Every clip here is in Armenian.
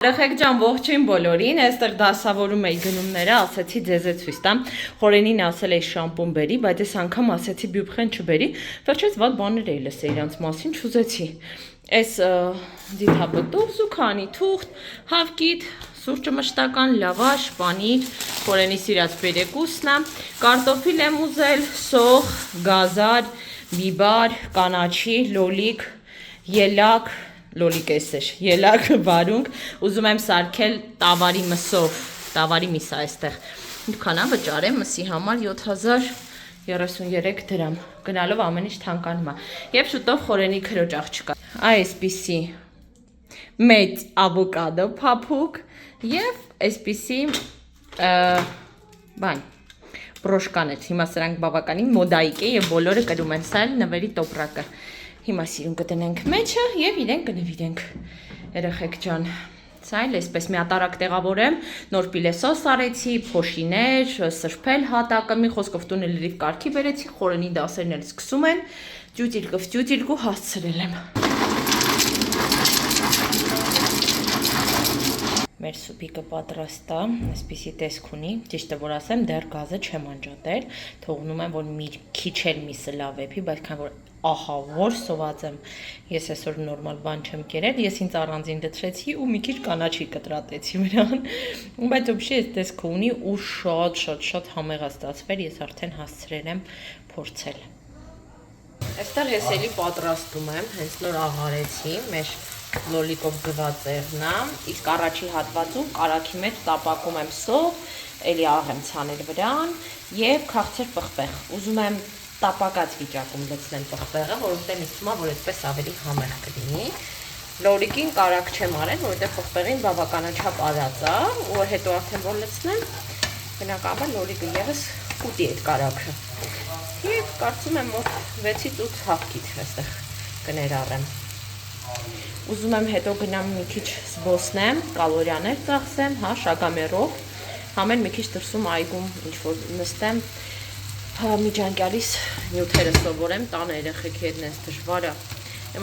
Երեխեք ջան, ողջույն բոլորին, այստեղ դասավորում էի գնումները, ասեցի ձեզ է ցույց տամ։ Խորենին ասել էի շամպուն բերի, բայց այս անգամ ասեցի բյուբխեն չբերի։ Վերջից վատ բաներ էի լսել իրանց մասին, չուզեցի։ Այս դիթապտուղ, զուգանի թուղթ, հավկիթ, սուրճը մշտական, լավաշ, պանիր, խորենի սիրած բերեկուսն է, կարտոֆիլ եմ ուզել, սոխ, գազար, բիբար, կանաչի, լոլիկ, ելակ, լոլիկ էսեր, ելակ, վարունգ, ուզում եմ սարքել տավարի մսով, տավարի միս է այստեղ, քանա վճարեմ մսի համար 7033 դրամ, գնալով ամեն ինչ թանկանում է, և շուտով խորենի քրոջ աղջկա, այսպիսի մեծ ավոկադո փափուկ և այսպիսի բան, բրոշկաներ, հիմա սրանք բավականին մոդայիկ է և բոլորը կրում են, սա էլ նվերի տոպրակը, հիմա սիրուն կտնենք մեջը և իրեն կնվիրենք, երեխեք ջան, սա էլ այսպես միատարակ տեղավորեմ, նոր պիլեսոս արեցի, փոշիներ, սրբել հատակը, մի խոսքով տունը լրիվ կարգի բերեցի, խորենի դասերն էլ սկսում են, ճուտիլկու հասցրել եմ։ Մեր սուպիկը պատրաստ է, այսպիսի տեսք ունի, ճիշտը որ ասեմ, դեռ գազը չեմ անջատել, թողնում եմ, որ մի քիչ էլ միսը լավ էփի, բայց քան որ ահավոր սոված եմ, ես այսօր նորմալ բան չեմ կերել, ես ինձ առանձին դրեցի ու մի քիչ կանաչի կտրատեցի վրան, բայց ոբշի այս տեսքը ունի ու շատ համեղ է ստացվել, ես արդեն հասցրել եմ փորձել։ Այստեղ ես էլի պատրաստում եմ, հենց նոր աղարեցի, մեր լոլիկով գված էրնա, իսկ առաջի հատվածում կարագի մեջ տապակում եմ սոխ, էլի աղ եմ ցանել վրան և քաղցր պղպեղ, ուզում եմ տապակած վիճակում լցնեմ պղպեղը, որովհետև ինձ թվում է, որ այդպես ավելի համեղ կլինի։ Լոլիկին կարագ չեմ արել, որովհետև պղպեղին բավականաչափ արած է, ու հետո արդեն որ լցնեմ, բնականաբար լոլիկը ևս կուտի այդ կարագը։ Եվ կարծում եմ, որ 6-ից 8 հավքիթ այստեղ կներառեմ։ Ուզում եմ հետո գնամ մի քիչ զբոսնեմ, կալորիաներ ծախսեմ, հա, շագամերով, համեն մի քիչ դրսում այգում ինչ-որ նստեմ, միջանկյալիս նյութերը սովորեմ, տանը երեխեք հետ նես դժվար է,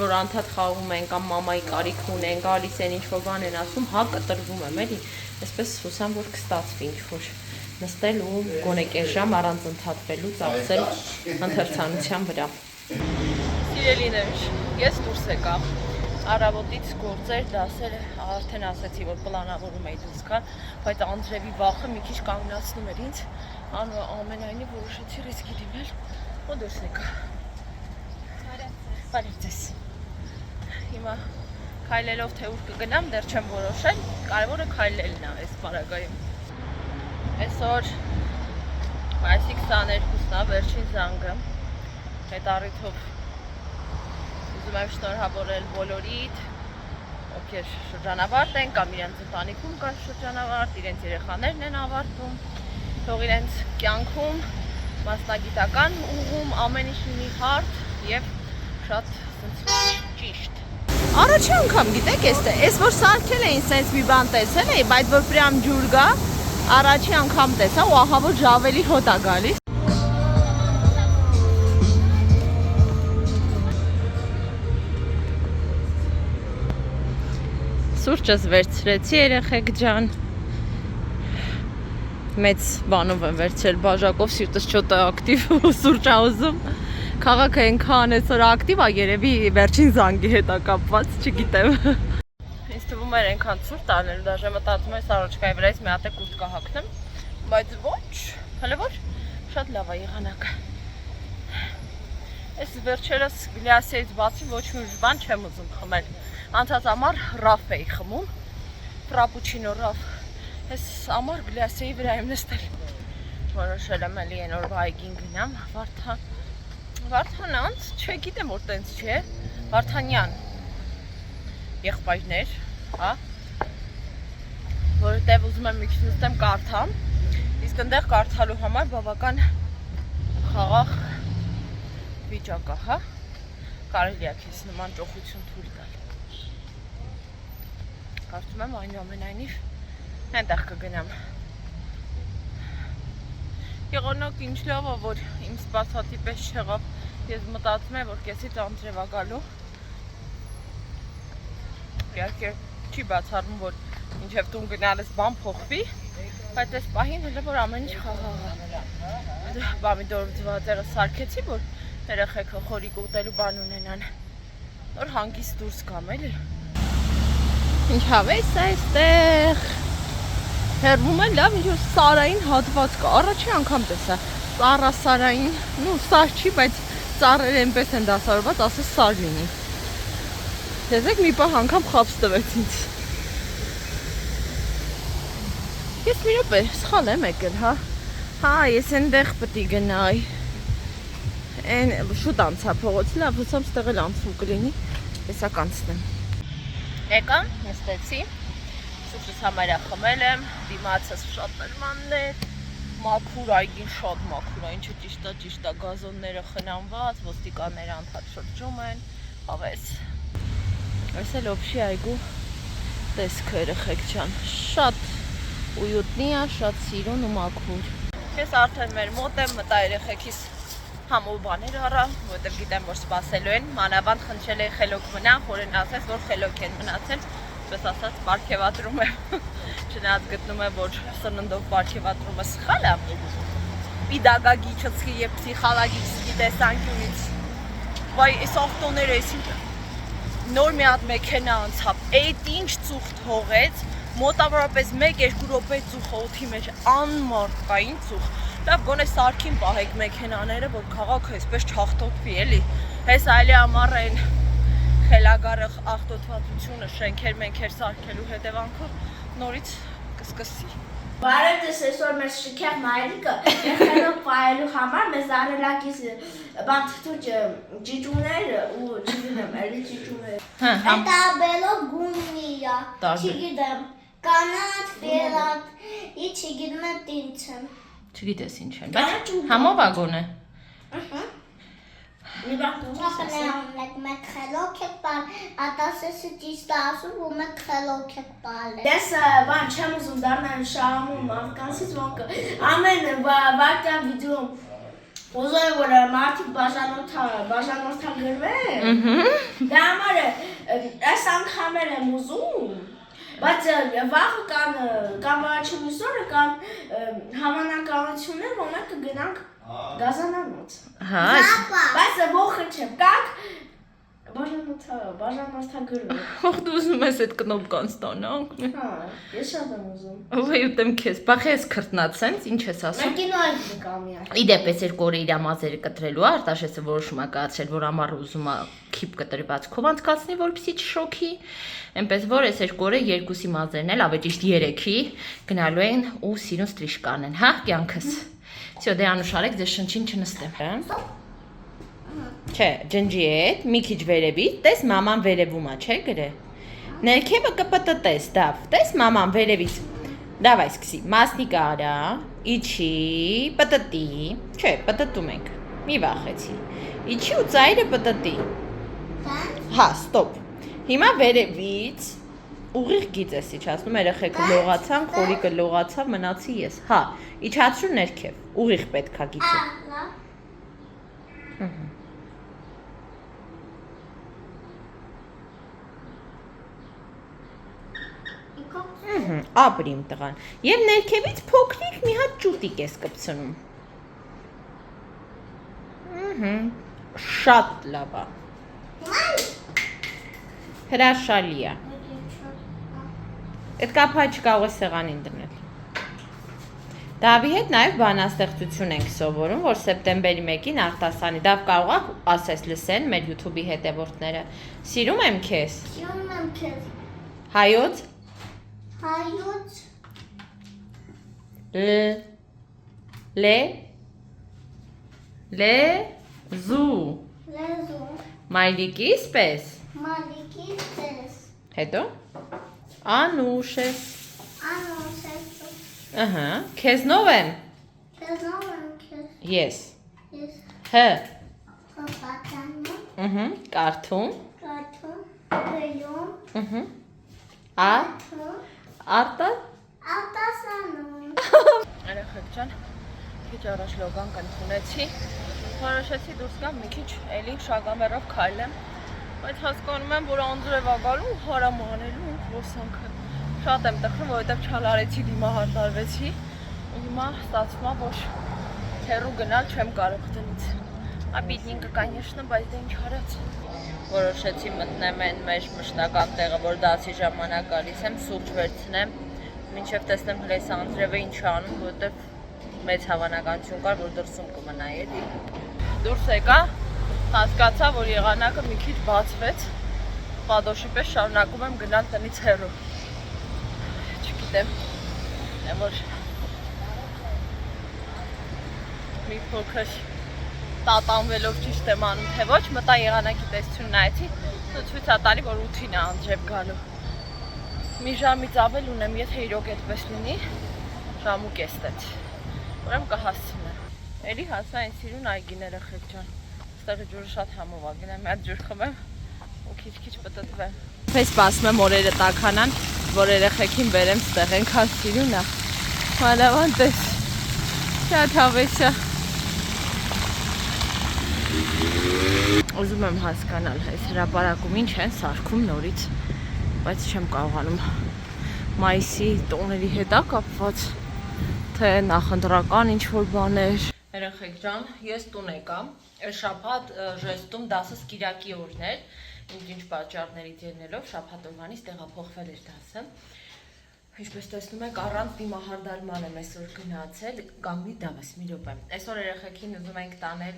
որ անդադ խաղում են կամ մամայի կարիք ունեն, գալիս են ինչ-որ բան են ասում, հա կտրվում եմ, էլի, այսպես հուսամ, որ կստացվի ինչ-որ նստել ու գոնե կես ժամ առանց ընդհատվելու ծախսել ընթերցանության վրա։ Սիրելիներ, ես դուրս եկա, առավոտից գործեր, դասերը, արդեն ասեցի, որ պլանավորում էի դուրս գալ, բայց Անդրևի վախը մի քիչ կանգնացնում էր ինձ, ամենայնիվ որոշեցի ռիսկի դիմել ու դուրս եկա։ Բարև ձեզ։ Հիմա քայլելով թե ուր կգնամ, դեռ չեմ որոշել, կարևորը քայլելն է այս պարագայում։ Այսօր մայիսի 22-ն է, վերջին զանգը, այդ առիթով ուզում եմ շնորհավորել բոլորիդ, ովքեր շրջանավարտ են կամ իրենց ընտանիքում կա շրջանավարտ, իրենց երեխաներն են ավարտում, թող իրենց կյանքում մասնագիտական ուղում ամեն ինչ լինի հարթ և շատ ճիշտ։ Առաջի անգամ գիտեք այս որ սարքել էին սենց մի բան տեսել էի, բայց որ պրյամ ջուր գա, առաջի անգամ տեսա ու ահա որ ժավելի հոտ է գալիս։ Սուրճս վերցրեցի երեխեք ջան, մեծ բանով եմ վերցրել բաժակով, սիրտս չոտ է ակտիվ ու սուրճ է ուզում, քաղաքը ենքան այսօր ակտիվ է երևի վերջին զանգի հետ է կապված, չգիտեմ։ Ինձ թվում էր ենքան սուրճ տանելու, դաժե մտածում եմ սարոջկայի վրայից մի հատ է կուրտկա հագնեմ, բայց ոչ, հələ որ շատ լավ է եղանակը։ Այս վերջերս գլյասիայից բացի ոչ մի բան չեմ ուզում խմել։ Անցած ամառ ռաֆ էի խմում, ֆրապուչինո ռաֆ, ես ամառ գլյասիայի վրա եմ նստել, որոշել եմ էլի են օրվա այգին գնամ, Վարդանանց, չգիտեմ որ տենց չէ, Վարդանյան եղբայրներ, հա, որովհետև ուզում եմ մի քիչ նստեմ կարդամ, իսկ ընդեղ կարդալու համար բավական խաղաղ վիճակ է, հա, կարելի է քեզ նման ճոխություն թույլ տալ։ Կարծում եմ այնուամենայնիվ այնտեղ կգնամ։ Եղանակ ինչ լավ է, որ իմ սպասածի պես չեղավ, ես մտածում եմ, որ կեսից Անդրև է գալու։ Իհարկե չի բացառվում, որ Մինչև տուն գնալս բան փոխվի, բայց այս պահին հələ որ ամեն ինչ խաղաղ է։ Պամիդոր ձվածերը սարքեցի, որ երեխեքը խորիկ ուտելու բան ունենան։ Որ հանգիստ դուրս գամ էլի։ Ինչ հավես է այստեղ։ Հերվում է լավ ինչ-որ սարային հատված կա։ Առաջի անգամ տեսա սարային, սար չի, բայց ծառերը այնպես են դասավորված, ասես սար լինի։ Տեսեք մի պահ անգամ խաբս տվեց ինձ։ Ես մի րոպե սխալ եմ եկել, հա։ Հա, ես այնտեղ պետք է գնայի։ Այն շուտ անցա փողոցի, լավ, հուսամ ստեղ էլ անցում կլինի, հեսա կանցնեմ։ Եկա, նստեցի, սուպս համարյա խմել եմ, դիմացս շատ նրմաններ, մաքուր այգին շատ մաքուր է, ինչը ճիշտ է, գազոնները խնամված, ոստիկանները անդադ շրջում են, հավես։ Այս էլ օբշի այգու տեսքը երեխեք ջան, շատ ույուտնի է, շատ սիրուն ու մաքուր։ Ես արդեն մեր մոտ եմ, մտա երեխեքիս համով բաներ առա, որտեղ գիտեմ, որ սպասելու են, մանավանդ խնդրել էի խելոք մնա, խորեն ասես, որ խելոք են մնացել, պես ասած, պարգևատրում եմ, չնայած գտնում եմ, որ սննդով պարգևատրումը սխալ է, պեդագոգիչի և փսիխոլոգիչի տեսանկյունից, վայ, այս ավտոները, նոր մի հատ մեքենա անցավ, այդ ինչ ծուխտ հողեց, մոտավորապես 1-2 րոպե ծուխ օդի մեջ անմարդկային ծուխ։ Լավ գոնե սարքին պահեք մեքենաները, որ քաղաքը այսպես չախտոտվի, էլի։ Հես այլի համար այն խելագարը ախտոտվածությունը շենքեր սարքելու հետևանքով նորից կսկսի։ Բարև ձեզ, այսօր մեր շքեղ մայրիկը խելոք պահելու համար մեզ արելակից բանթթուր ճիճուներ ու չգիտեմ, էլի ճիճուներ։ Դա բելով գուննիա, չգիտեմ, կանատ, վելատ, չգիտեմ եմ տինչ եմ։ Չգիտես ինչ են, բայց համով ագոն է։ Մի բան մեկ խելոք եք պալ, ատասեսը ճիշտ ասում, ու մեկ խելոք եք պալ է։ Ես բան չեմ ուզում դարնան շահամում մարդկանցից ոնք ամեն վարկյան վիդեոմ ուզում եմ, որ մարդիկ բաժանորդագրվեն, դա համար այս անգամեր եմ ուզում, բայց վաղը կամ առաջին օրը կամ համանականություններ, որ մենք կգնանք գազանանոց։ Բայց ողջ չեմ, կակ բաժանորդագրվեն։ Հող դու ուզում ես այդ կնոպկան ստանանք։ Հա, ես շատ եմ ուզում։ Ուղղի ուտեմ քեզ, բախի ես քրտնած սենց, ինչ ես ասում։ Մենք կինո այլ կամիա։ Իդեպ ես երկու օրը իր մազերը կտրելու է, Արտաշեսը որոշում է կայացրել, որ ամառը ուզում է քիփ կտրվածքով անցկացնի, որպեսզի չշոքի։ Այնպես որ այս երկու օրը երկուսի մազերն էլ, ավելի ճիշտ 3-ի գնալու են ու սիրուն ստրիժկ անեն, հա, կյանքս։ Всё, դե անուշարեք, ձեզ շնչին չնստեմ։ Չէ, ջնջի հետ, մի քիչ վերևից, տես մաման վերևում է, չէ՞ գրե։ Ներքևը կպտտես, դավ, տես մաման վերևից։ Դավայ սկսի, մասնիկը արա, իջի, պտտի, չէ, պտտում ենք, մի վախեցի, իջի ու ծայրը պտտի։ Հա, ստոպ, հիմա վերևից, ուղիղ գիծ ես իջացնում, երեխեքը լողացան, խորիկը լողացավ, մնացի ես, հա, իջացրու ներքև, ուղիղ պետք է գիծը։ Ապրիմ տղան, և ներքևից փոքրիկ մի հատ ճուտիկ ես կպցնում։ Շատ լավ է։ Հրաշալի է։ Այդ կապը չկարող է սեղանին դնել։ Դավի հետ նաև բանաստեղծություն ենք սովորում, որ սեպտեմբերի 1-ին Արտասանի, դավ կարող է ասես լսեն մեր YouTube-ի հետևորդները։ Սիրում եմ քեզ։ Սիրում եմ քեզ։ Հայոց։ Հայոց։ Լեզու։ Մայրիկիս պես։ Մայրիկիս պես։ Հետո։ Անուշ ես։ Անուշ ես։ Ահա, քեզնով եմ։ Քեզնով եմ քեզ։ Ես։ Ես։ Հ։ Հպատանում։ Կարդում։ Կարդում։ Գրում։ Արտա։ Արտասանում։ Երեխեք ջան, քիչ առաջ լոգան կընդունեցի, որոշեցի դուրս գամ մի քիչ էլի շագամերով քայլեմ, բայց հասկանում եմ, որ անձրև ա գալու ու հարամ անելու ինձ ոսանքը։ Շատ եմ տխրում, որովհետև չարարեցի, դիմահարդարվեցի ու հիմա ստացվում է, որ հեռու գնալ չեմ կարող տնից։ Բիդնինգը կանյեշնը, բայց դե ինչ արած։ Որոշեցի մտնեմ այն մեր մշտական տեղը, որ դասի ժամանակ գալիս եմ, սուրճ վերցնեմ, մինչև տեսնեմ Հրես Անդրևը ինչ անում, որովհետև մեծ հավանականություն կար, որ դրսում կմնա էլի։ Դուրս եկա, հասկացա, որ եղանակը մի քիչ բացվեց, Պադոշի պես շարունակում եմ գնալ տնից հեռու։ Չգիտեմ, որ մի փոքր տատանվելով ճիշտ եմ անում, թե ոչ, մտա եղանակի տեսություն նայեցի, ցույց է տալի, որ 8-ին է Անդրև գալու։ Մի ժամից ավել ունեմ, եթե իրոք այդպես լինի, ժամ ու կես տեց։ Ուրեմն կհասցնեմ։ Էլի հասա այն սիրուն այգին երեխեք ջան։ Այստեղի ջուրը շատ համով է, գնամ մի հատ ջուր խմեմ ու քիչ-քիչ պտտվեմ։ Պես սպասում եմ օրերը տաքանան, որ երեխեքին բերեմ ստեղ, այնքան սիրուն է։ Մանավանդ էս։ Շատ հավես է։ Ուզում եմ հասկանալ, այս հրապարակում ինչ են սարքում նորից, բայց չեմ կարողանում մայիսի տոների հետ է կապված, թե նախընտրական ինչ-որ բաներ։ Երեխեք ջան, ես տուն եկամ, այս շաբաթ ժեստում դասս Կիրակի օրն էր, ինչ պատճառներից ելնելով շաբաթ օրվանից տեղափոխվել էր դասը։ Ինչպես տեսնում եք, առանց դիմահարդարման եմ այսօր գնացել, կանգնի դավս մի րոպե։ Այսօր երեխեքին ուզում ենք տանել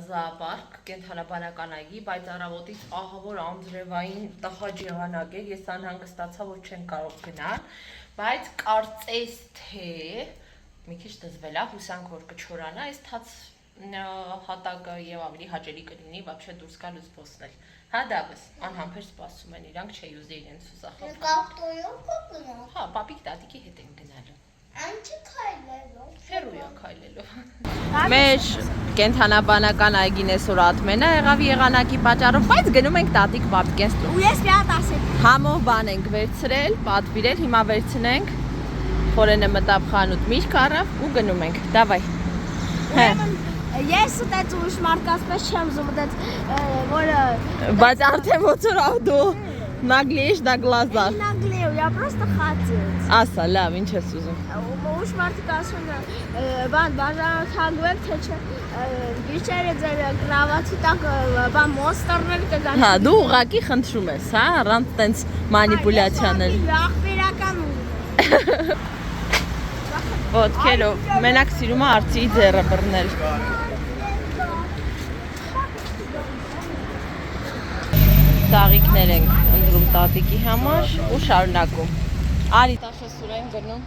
զոոպարկ, կենդանաբանական այգի, բայց առավոտից ահավոր անձրևային տխաճ եղանակ էր, ես անհանգստացա, որ չեն կարող գնալ, բայց կարծես թե մի քիչ դզվել է, հուսանք որ կչորանա, այս թաց հատակը եւ ավելի հաճելի կլինի, вообще դուրս գալ ու զբոսնել։ Հա դավս, անհամբեր սպասում են իրանք, չէի ուզի իրենց սուսախով։ Կապտոյով կգնալ։ Հա, պապիկ տատիկի հետ են գնալու։ Անչի քայլելով։ Հեռու է քայլելով։ Մեր կենդանաբանական այգին այսօր ատմենա եղավ եղանակի պատճառով, բայց գնում ենք տատիկ պապիկենց տուն։ Ու ես մի հատ ասեմ։ Համով բան ենք վերցրել, պատվիրել, հիմա վերցնենք։ Խորենը մտավ խանութ, միշտ առավ ու գնում ենք։ Դավայ։ Հե։ Ես դեռ ուրիշ մարդկանց պես չեմ զում դեռ որը Բայց արդեն ոնց որ դու նագլիես դա գլազա։ Նագլեու, я просто хотел։ Ասա, լավ, ինչ ես ուզում։ Ուրիշ մարդիկ ասում են բան բաժանորդագրել թե չէ գիշերը ձեր կրավացի տակ բան մոնստերներ կգան։ Հա, դու ուղակի խնդրում ես, հա, առանց տենց մանիպուլյացիաներ։ Ախպերական ու Ոտքերով, մենակ սիրում է արծիի ձեռը բռնել։ Ծաղիկներ ենք ընտրում տատիկի համար ու շարունակում։ Արի տաշեսուր են գնում։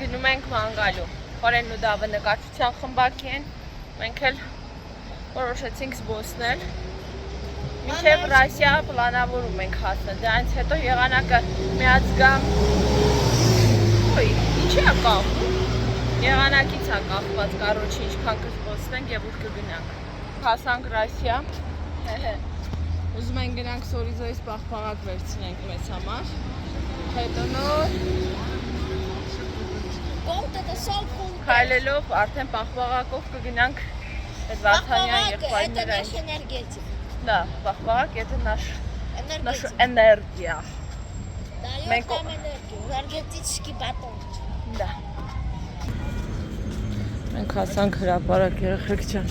Գնում ենք մանգալու։ Խորենն ու դավը նկարչության խմբակի են։ Մենք էլ որոշեցինք զբոսնել։ Մինչև Ռասիա պլանավորում ենք հասնել, դրանից հետո եղանակը միացգամ, ինչի է կախում, եղանակից է կախված կարոչի ինչքան կզբոսնենք և ուր կգնանք, հասանք Ռասիա, ուզում ենք գնանք Սորիզոյից պաղպաղակ վերցնենք մեզ համար, հետո նոր քայլելով արդեն պաղպաղակով կգնանք այդ Վարդանյան եղբայրները Да, пахвак это наша энергия. Даёт нам энергию, энергетический батон. Да. Մենք հասանք հրապարակ երեխեք ջան։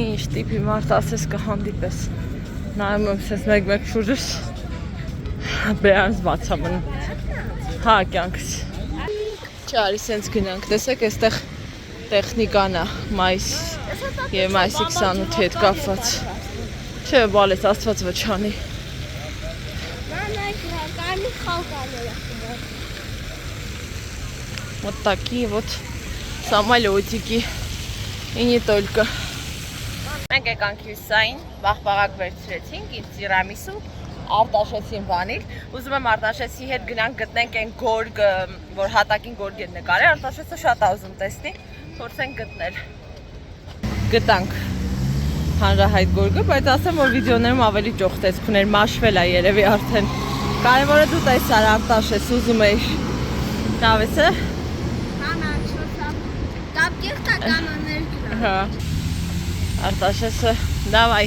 Ինչ տիպի մարդ ասես կհանդիպես։ Նայում եմ սես մեկ շուրջս։ Բերանց բացա մնում։ Հա, կյանքս։ Չարի սենց գնանք, տեսեք այստեղ տեխնիկան է, մայիս և մայիսի 28 հետ կապված։ Չէ, բալես աստված վճանի։ Вот такие вот самолетики. И не только. Մենք եկանք հյուսային, վաղ-վաղակ վերցրեցինք, իր տիրամիսու, Արտաշեսին բանիկ, ուզում եմ Արտաշեսի հետ գնանք գտնենք այն գորգը, որ հատակին գորգ են նկարել, Արտաշեսը շատ է ուզում տեսնի, փորձենք գտնել։ Գտանք հանրահայտ գորգը, բայց ասեմ, որ վիդեոներում ավելի ճոխ տեսք ուներ, մաշվել է երևի արդեն։ Կարևորը դու տեսար Արտաշես, ուզում էիր։ Դավես է։ Կապկեղտա կանաներ գնա։ Հա։ Արտաշեսը Դավայ։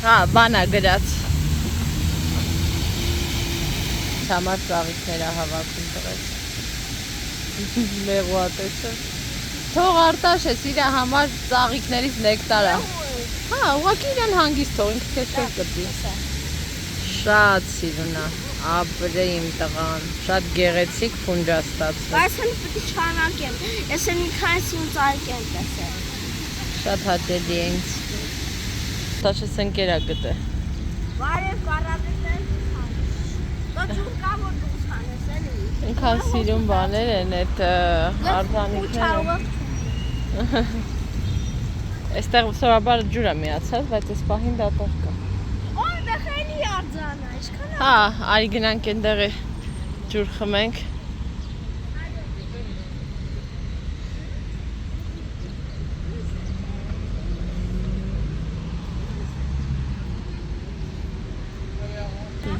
Հա, բանա գրած։ Համար ծաղիկներ հավաքում տղես։ Մեղուատեսը։ Թող Արտաշես իր համար ծաղիկներից նեկտար է։ Հա, ուղղակի իրան հանգիստ թող, ինքը քեզ չես գտի։ Շատ սիրուն է, ապրե իմ տղան, շատ գեղեցիկ փունջա ստացել։ Բայց հենց պետք է չանակեմ, ես մի քանի սիրուն ծաղիկ եմ տեսել։ Շատ հաճելի է ինձ։ Արտաշես ընկերա գտե։ Բարև կարապետներ դուսան։ Դա ջուր կա որ դուսան ես էլի։ Ինքան սիրուն բաներ են այդ արձանիկները։ Այստեղ սովորաբար ջուր է միացած, բայց այս պահին դատարկ կա։ Որտեղ էլի արձանը, ինչքան։ Հա, արի գնանք այնտեղի ջուր խմենք։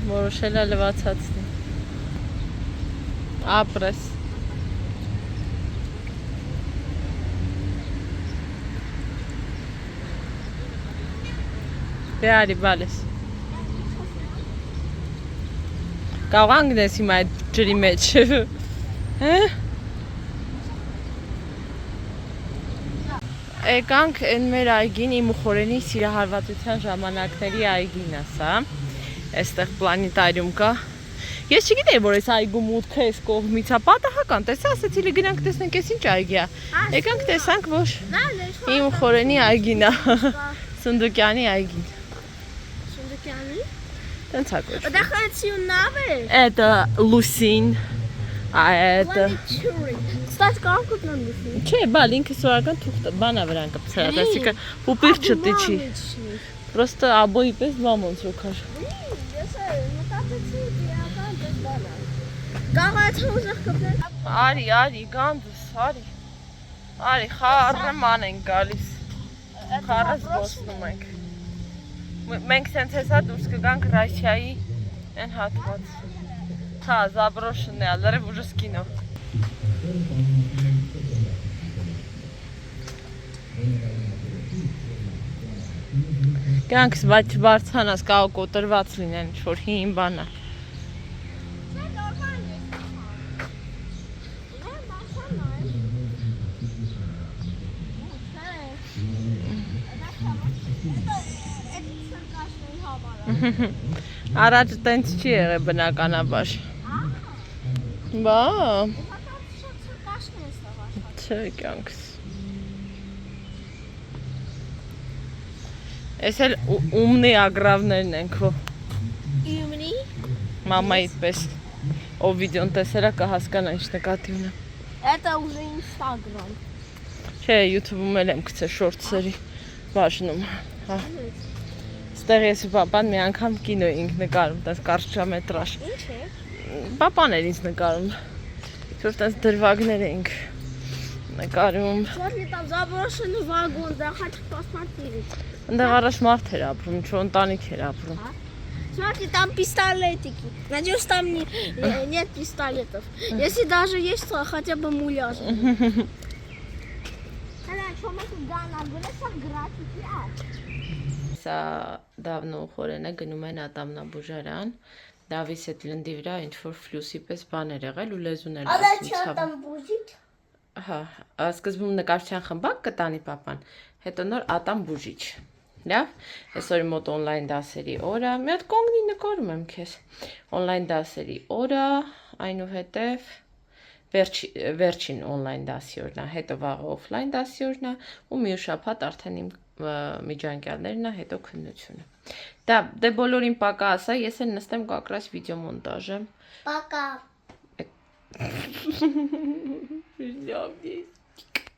Որոշել է լվացածնի։ Ապրես։ Դե արի բալես։ Կարող անգնես հիմա այդ ջրի մեջ։ Եկանք են մեր այգին, իմ ու Խորենի սիրահարվածության ժամանակների այգին է սա։ Այստեղ պլանետարիում կա։ Ես չգիտեի, որ այս այգու մուտքը այս կողմից է պատահական, տեսա, ասեցի լի գնանք տեսնենք այս ինչ այգի է։ Եկանք տեսանք, որ իմ ու Խորենի այգին է։ Սունդուկյանի այգին։ Սունդուկյանի։ Տենց է կոչվում։ Դա խեցիու նավ է։ Это Լուսին, այդ Ստաց կարող գտնեմ լուսին։ չէ, բալ ինքը սորական թուղթ բանա վրան կպցրած, ասիկա պուպիր չտիչի։ Просто обои պես բամ ոնց ոքար։ Ես մտածեցի դիական դες բանա։ Կարող է ուզեղ կպնել։ Արի, գանդուս, արի, խառը ման ենք գալիս։ Խառը զբոսնում ենք։ Մենք սենց հեսա դուրս կգանք Ռասիայի են հատված։ Հա, заброшенный, լրիվ ուժս կինո։ Գանք բարձանաս կարող կոտրված լինեն, ինչ-որ հին բանա։ Առաջ տենց չի եղել բնականաբար։ Բա։ Չէ, կյանքս։ Ես էլ ումնի ագրավներն ենք հո։ Ումնի։ Մամայիդ պես։ Ով վիդեոն տեսել է կհասկանա ինչ նկատի ունեմ։ Это уже Instagram։ Չէ, YouTube-ում էլ եմ գցել շորտսերի բաժնում։ Հա։ Ստեղ ես ու պապան մի անգամ կինո էինք նկարում, տես կարճամետրաժ։ Ինչ է։ Պապան էր ինձ նկարում։ Որ տես դրվագներ էինք նկարում։ Смотри, там заброшенный вагон, да, хочу посмотреть։ Այնտեղ առաջ մարդ էր ապրում, ինչ ընտանիք էր ապրում։ Смотри, там пистолетики. Надеюсь, там нет пистолетов. Если даже есть, то хотя бы муляж. Սա դավնու Խորենը գնում են ատամնաբուժարան, Դավիս հետ լնդի վրա ինչ-որ ֆլյուսի պես բան էր եղել ու լեզուն էր բուժիչ։ Հա, սկզբում նկարչության խմբակ կտանի պապան, հետո նոր ատամ բուժիչ։ Լավ, այսօր մոտ օնլայն դասերի օր է, մի հատ կոնգնի նկարում եմ քեզ։ Օնլայն դասերի օր է, այնուհետև վերջին օնլայն դասի օրն է, հետո վաղը օֆլայն դասի օրն է ու մի շաբաթ արդեն իմ միջանկյալներն է, հետո քննությունը։ Դե բոլորին պակա ասա, ես էլ նստեմ կակրած վիդեո մոնտաժը։ Пока։ Լավ ես։